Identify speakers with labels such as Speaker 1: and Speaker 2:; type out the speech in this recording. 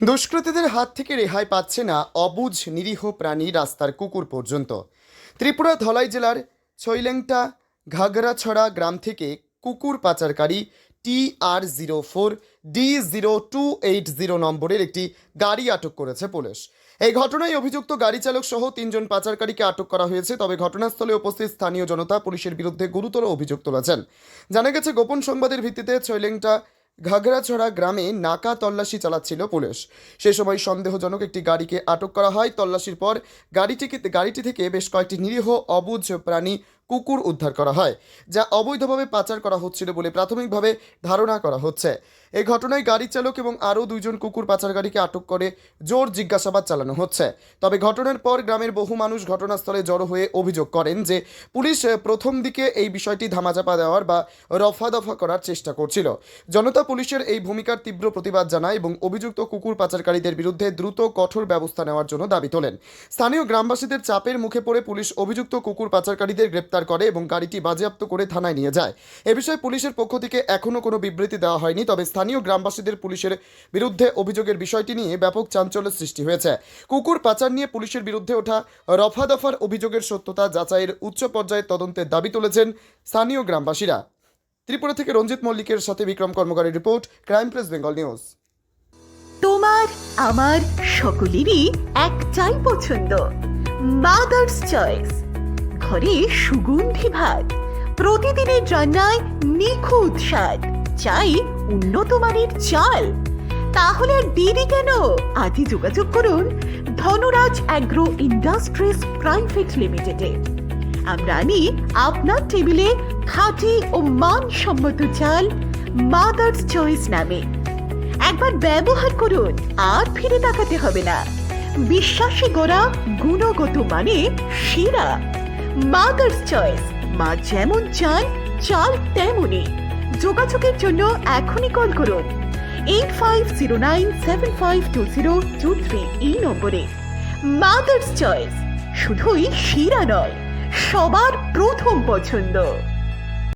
Speaker 1: দুষ্কৃতীদের হাত থেকে রেহাই পাচ্ছে না অবুঝ নিরীহ প্রাণী রাস্তার কুকুর পর্যন্ত। ত্রিপুরা ধলাই জেলার ছৈলেংটা ঘাগড়াছড়া গ্রাম থেকে কুকুর পাচারকারী TR04D0280 নম্বরের একটি গাড়ি আটক করেছে পুলিশ। এই ঘটনায় অভিযুক্ত গাড়ি চালক সহ 3 জন পাচারকারীকে আটক করা হয়েছে। তবে ঘটনাস্থলে উপস্থিত স্থানীয় জনতা পুলিশের বিরুদ্ধে গুরুতর অভিযোগ তুলেছেন। জানা গেছে, গোপন সংবাদের ভিত্তিতে ছৈলেংটা ঘাগড়াছড়া গ্রামে নাকা তল্লাশি চালাচ্ছিল পুলিশ। সে সময় সন্দেহজনক একটি গাড়িকে আটক করা হয়। তল্লাশির পর গাড়িটি থেকে বেশ কয়েকটি নিরীহ অবুঝ প্রাণী কুকুর উদ্ধার করা হয়, যা অবৈধভাবে পাচার করা হচ্ছিল বলে প্রাথমিকভাবে ধারণা করা হচ্ছে। এই ঘটনায় গাড়ি চালক এবং আরও 2 জন কুকুর পাচারকারীকে আটক করে জোর জিজ্ঞাসাবাদ চালানো হচ্ছে। তবে ঘটনার পর গ্রামের বহু মানুষ ঘটনাস্থলে জড়ো হয়ে অভিযোগ করেন যে পুলিশ প্রথম দিকে এই বিষয়টি ধামাচাপা দেওয়ার বা রফাদফা করার চেষ্টা করছিল। জনতা পুলিশের এই ভূমিকার তীব্র প্রতিবাদ জানায় এবং অভিযুক্ত কুকুর পাচারকারীদের বিরুদ্ধে দ্রুত কঠোর ব্যবস্থা নেওয়ার জন্য দাবি তোলেন। স্থানীয় গ্রামবাসীদের চাপের মুখে পড়ে পুলিশ অভিযুক্ত কুকুর পাচারকারীদের গ্রেপ্তার করে এবং গাড়িটি বাজেয়াপ্ত করে থানায় নিয়ে যায়। এ বিষয়ে পুলিশের পক্ষ থেকে এখনও কোনো বিবৃতি দেওয়া হয়নি। তবে স্থানীয় গ্রামবাসীদের পুলিশের বিরুদ্ধে অভিযোগের বিষয়টি নিয়ে ব্যাপক চাঞ্চল্যের সৃষ্টি হয়েছে। কুকুর পাচার নিয়ে পুলিশের বিরুদ্ধে ওঠা রফাদফার অভিযোগের সত্যতা যাচাইয়ের উচ্চ পর্যায়ের তদন্তের দাবি তুলেছেন স্থানীয় গ্রামবাসীরা। ত্রিপুরা থেকে রঞ্জিত মল্লিকের সাথে বিক্রম কর্মকারের report, crime press Bengal news.
Speaker 2: তোমার আমার সকলেরই একটাই পছন্দ, মাদার্স চয়েস। ঘরে সুগন্ধি ভাত, প্রতিদিনের রান্নায় নিখুঁত স্বাদ, চাই উন্নত মানের চাল। তাহলে আর দেরি কেন? আজই যোগাযোগ করুন ধনরাজ অ্যাগ্রো ইন্ডাস্ট্রিজ প্রাইভেট লিমিটেডে। আমরা আনি আপনার টেবিলে খাঁটি ও মানসম্মত চাল মাদার্স চয়েস নামে। একবার ব্যবহার করুন, আর ফিরে তাকাতে হবে না। বিশ্বাসী গোড়া, গুণগত মানে সেরা। মাদার্স চয়েস, মা যেমন চান চাল তেমনই। যোগাযোগের জন্য এখনই কল করুন 8509752023 এই নম্বরে। মাদার্স চয়েস শুধুই সেরা নয়, সবার প্রথম পছন্দ।